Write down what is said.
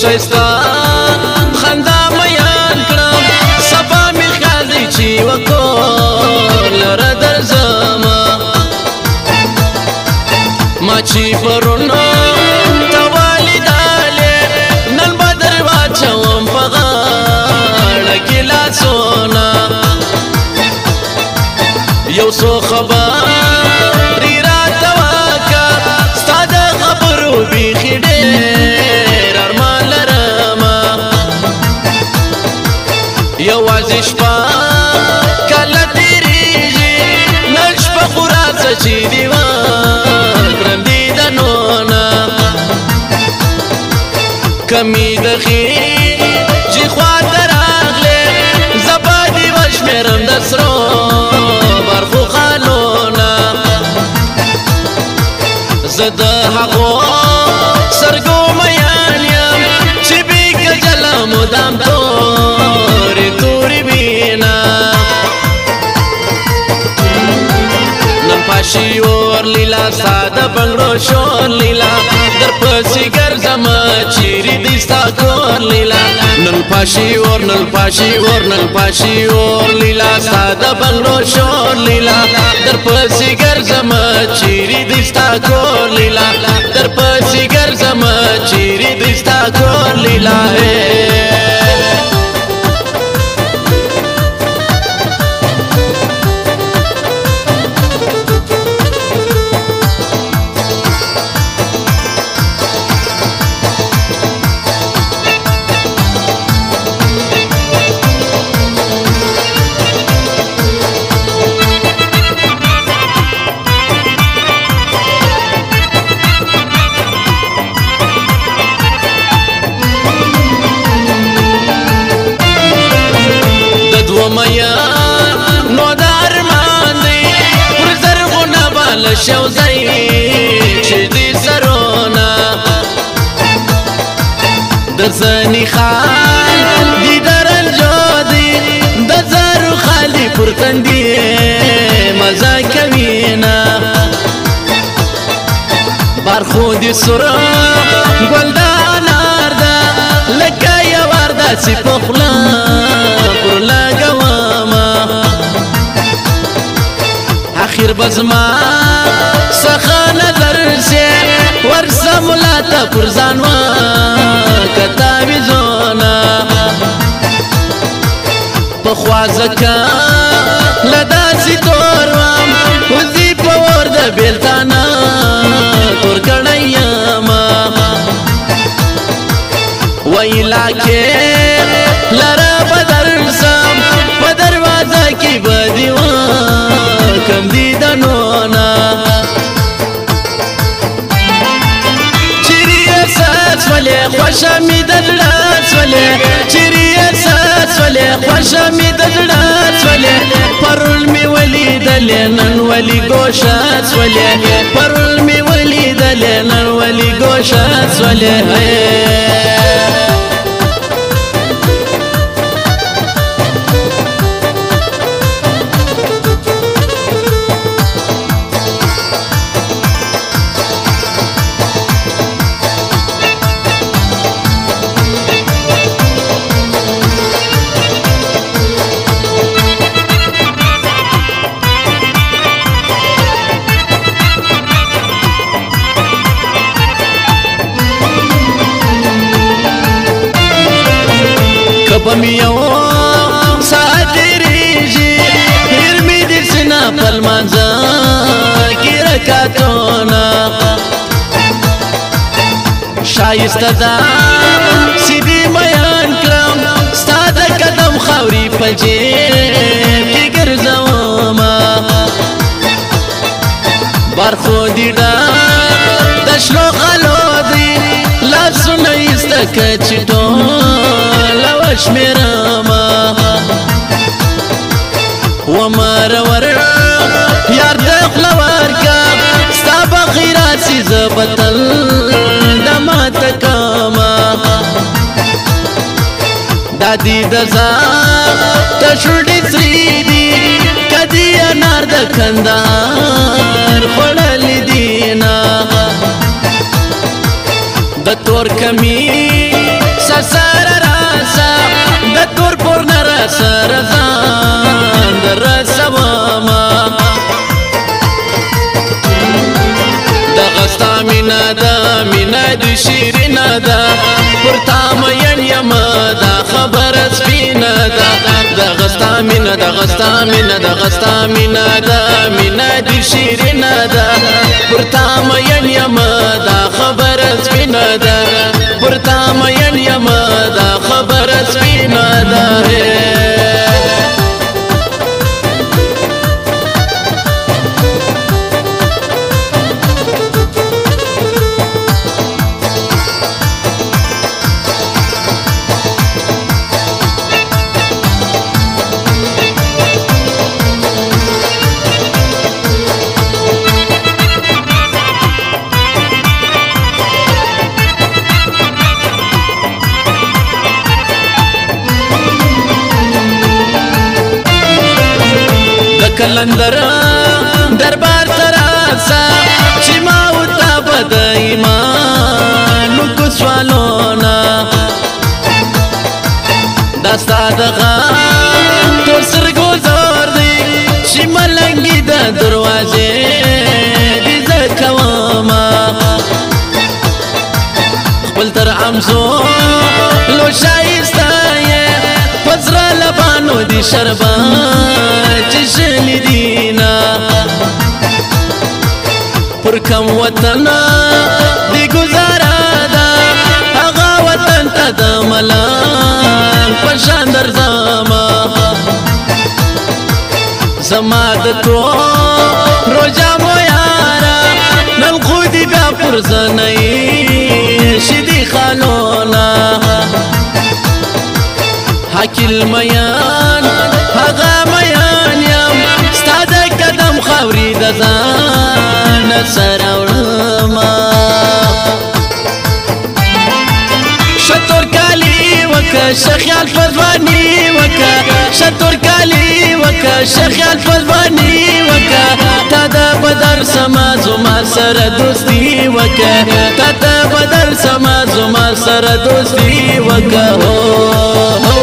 شایسته خندا میان کړم سبا مې خیال دی چې وکور لره درځمه ما چې پرونه ته ولیدلې نن به در واچوم په غاړه کې لاسونه یو څو خبرې راته وکړه ستا د خبرو بیخي ډېر ارمان لرمه یوازې شپه کله تېرېږي نن شپه خو راځه چې دې وکړم دیدنونه کمی د خېجې خواته راغلې زه به دې وشمېرم د سرو برخو خالونه زه د هغو سرګو میان یم چې بې کجله مدام تورې تورې وینه نن پاشي اور لیلا ساده بنګړو شور لیلا در پسې ګرځمه چیرې دې ستا کور لیلا نن پاشي اور نن پاشي اور نن پاشي اور لیلا ساده بنګړو شور لیلا در پسې ګرځمه چیرې دې ستا کور لیلا در پسې ګرځمه چیرې دې ستا کور لیلا نو د ارمان دی پر زرغونه باله شوځی چې دې سرونه د ځنې خال دي د رنجو دی د زرو خالي پر تندي مزه کوینه برخو دې سره ګل د انار ده لکه یوار داسې په خوله پر لګومه اخر به زما څخه نظر سي ورسم لاته پر ځان وکه تعویذونه پخوا ځکه له داسې تور وم وځي په اور د بېلتانه تور کړی یمه ویلا کې لره به درسم په دروازه کې به دې وکم دیدنونه چیرې احساس ولې خوښه مې د زړه سولې چیرې احساس ولې خوښه مې د زړه سولې پرون مې ولیدلې نن ولې ګوشه سولې پرون مې ولیدلې نن ولې ګوشه سولې کبم یو ساعت تېرېږي هېر مې دې سینه په لمانځه کې رکعتونه شایسته ده چې دې میان کړم ستا د قدم خاورې په جیب کې ګرځومه برخو دې ډک د شنو خلو دي لاسونه ایسته که چې ټوله وشمېرمه ومرور یار د خوله ورکه ستا به خیرات سي زه به تل د ماته کمه دا دې د ځان تشوډې سرې دي که دې انار د کندهار خوړلې دي نه د تور کمی دې شیرینه ده پر تا مین یم دا خبره سپینه ده دغه ستا مینه دغه ستا مینه دغه ستا مینه ده مینه دې شیرینه ده پر تا مین یم دا خبره سپینه ده پر تا مین یم دا خبره سپینه ده کلندر دربار تراسا چې ما وتا بد ایمان کو سوالونا داستا دغه تور سر گزار دی چې ملنګي د دروازې دې زکوما خپل تر امزو لو شایسته پزرا لبانو دی شربات چشلی دینا پر کم وطن دی گزارا دا اغا وطن تا دا ملان پشان در زاما زما دا تو روجا مو یارا نن خودی بیا پر زنئی شدی خالونا حکل میان هغه میان یم ستا د قدم خاورې د ځان سره وړمه ښه تورکالي وکړه ښه خیال په ځواني وکړه ښه تورکالي وکړه ښه خیال په ځواني وکړه تا د بدر سما زما سره دوستي وکړه تا د بدر سما زما سره دوستي وکړه